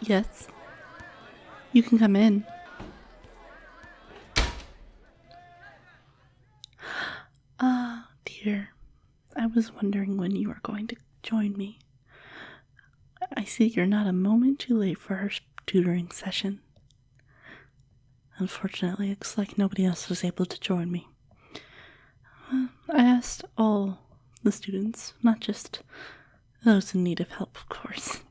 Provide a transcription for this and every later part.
Yes. You can come in. Ah, dear. I was wondering when you were going to join me. I see you're not a moment too late for our tutoring session. Unfortunately, it looks like nobody else was able to join me. I asked all the students, not just those in need of help, of course.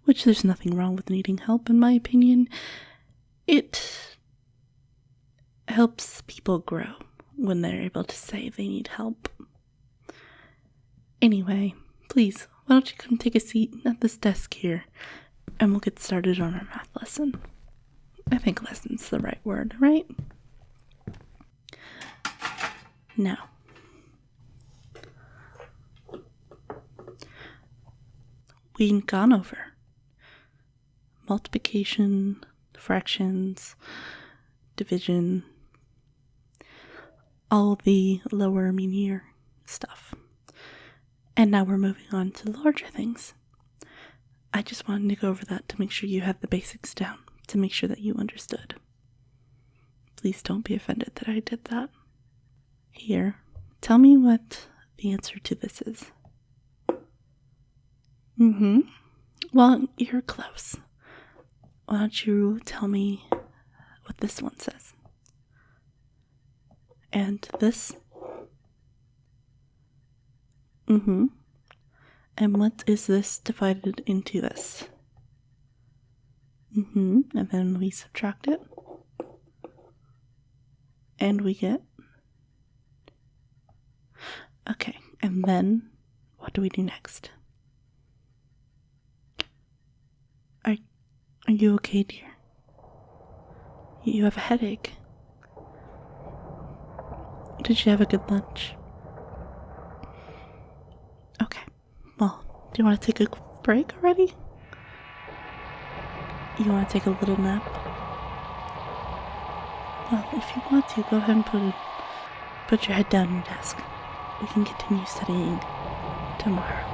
Which there's nothing wrong with needing help, in my opinion. It helps people grow when they're able to say they need help. Anyway, please, why don't you come take a seat at this desk here, and we'll get started on our math lesson. I think lesson's the right word, right? Now, we've gone over multiplication, fractions, division, all the lower meanier stuff. And now we're moving on to larger things. I just wanted to go over that to make sure you have the basics down, to make sure that you understood. Please don't be offended that I did that. Here, tell me what the answer to this is. Well, you're close. Why don't you tell me what this one says? And this? And what is this divided into this? And then we subtract it. And we get... Okay, and then what do we do next? Are you okay, dear? You have a headache. Did you have a good lunch? Okay, well, do you want to take a break already? You want to take a little nap? Well, if you want to, go ahead and put your head down on your desk. We can continue studying tomorrow.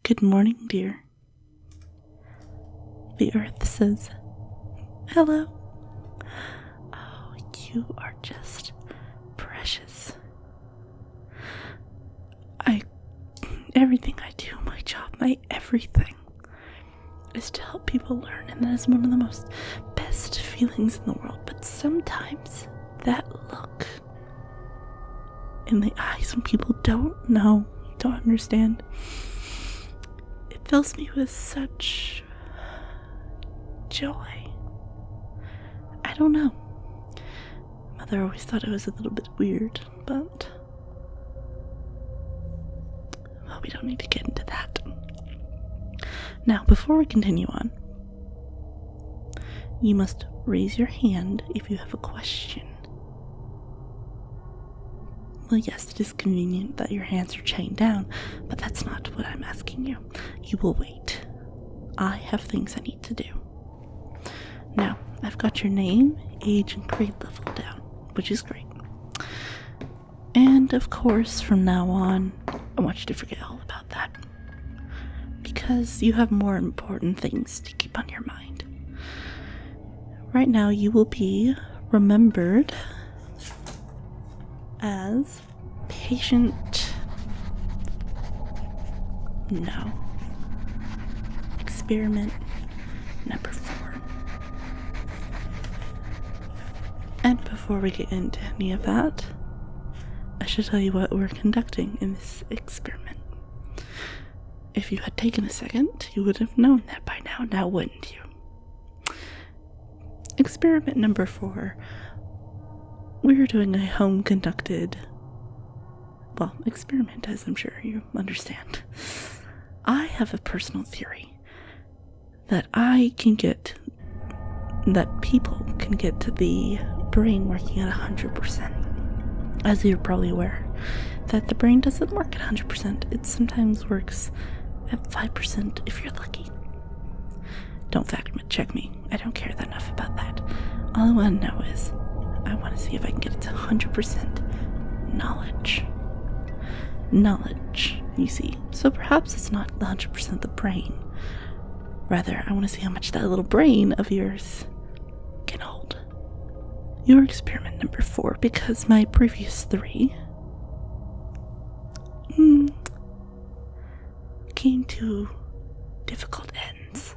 Good morning, dear. The earth says, hello. Oh, you are just precious. Everything I do, my job, my everything, is to help people learn, and that is one of the most best feelings in the world. But sometimes that look in the eyes when people don't know, don't understand, it fills me with such joy. I don't know. Mother always thought it was a little bit weird, but well, we don't need to get into that. Now, before we continue on, you must raise your hand if you have a question. Well, yes, it is convenient that your hands are chained down, but that's not what I'm asking you. You will wait. I have things I need to do. Now, I've got your name, age, and grade level down, which is great. And, of course, from now on, I want you to forget all about that. Because you have more important things to keep on your mind. Right now, you will be remembered as patient. No. Experiment number 4. And before we get into any of that, I should tell you what we're conducting in this experiment. If you had taken a second, you would have known that by now wouldn't you? Experiment number 4. We're doing a home-conducted, experiment, as I'm sure you understand. I have a personal theory that people can get to the brain working at 100%. As you're probably aware, that the brain doesn't work at 100%. It sometimes works at 5% if you're lucky. Don't fact check me. I don't care enough about that. All I want to know is, I want to see if I can get it to 100% knowledge. Knowledge, you see. So perhaps it's not 100% the brain. Rather, I want to see how much that little brain of yours can hold. Your experiment number 4, because my previous 3 came to difficult ends.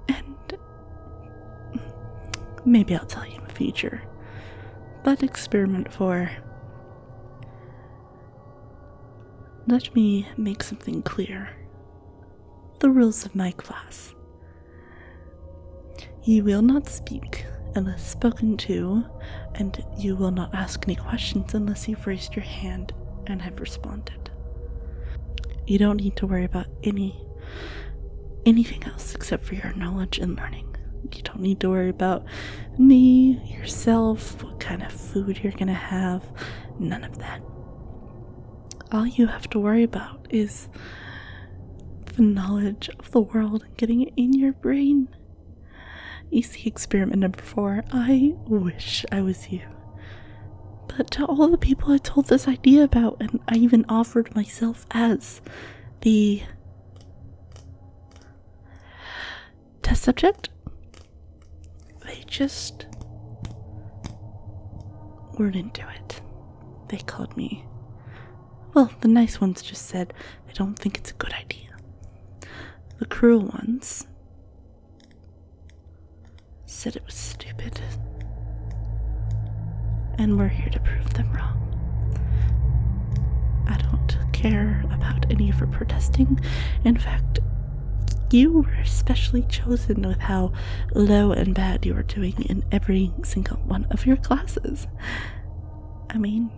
And maybe I'll tell you in the future. But experiment 4, let me make something clear. The rules of my class. You will not speak unless spoken to, and you will not ask any questions unless you've raised your hand and have responded. You don't need to worry about anything else except for your knowledge and learning. You don't need to worry about me, yourself, what kind of food you're gonna have, none of that. All you have to worry about is the knowledge of the world and getting it in your brain. You see, experiment number 4, I wish I was you. But to all the people I told this idea about, and I even offered myself as the test subject, they just weren't into it. They called me, the nice ones just said they don't think it's a good idea. The cruel ones said it was stupid. And we're here to prove them wrong. I don't care about any of your protesting. In fact, you were especially chosen with how low and bad you are doing in every single one of your classes. I mean,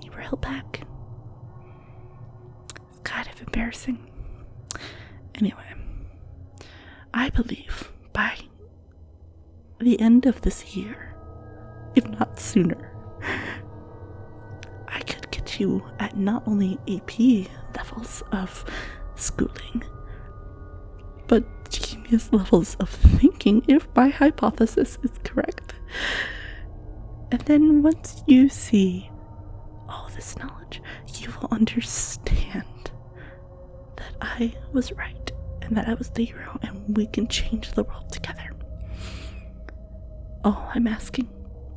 you were held back. It's kind of embarrassing. Anyway, I believe by the end of this year, if not sooner, I could get you at not only AP levels of schooling, but genius levels of thinking if my hypothesis is correct. And then once you see all this knowledge, you will understand that I was right and that I was the hero and we can change the world together. All I'm asking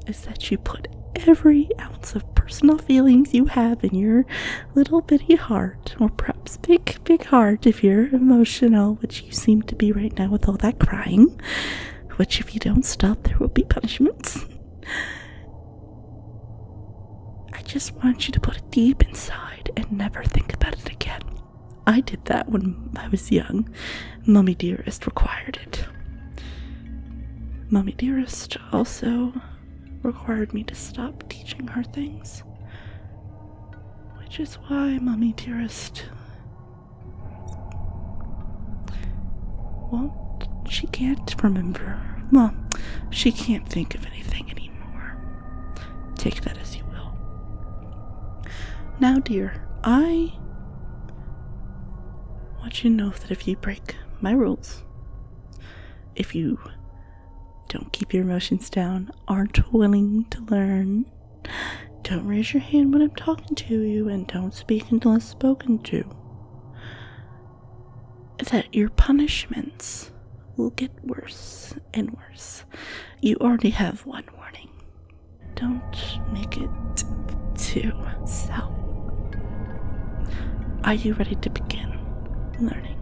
is that you put every ounce of personal feelings you have in your little bitty heart, or perhaps big heart if you're emotional, which you seem to be right now with all that crying, which if you don't stop there will be punishments. I just want you to put it deep inside and never think about it again. I did that when I was young. Mummy Dearest required it. Mummy Dearest also required me to stop teaching her things. Which is why Mummy Dearest she can't remember. Well, she can't think of anything anymore. Take that as you will. Now, dear, I want you to know that if you break my rules, if you don't keep your emotions down, aren't willing to learn, don't raise your hand when I'm talking to you, and don't speak until spoken to, that your punishments will get worse and worse. You already have one warning. Don't make it two. So, are you ready to begin learning?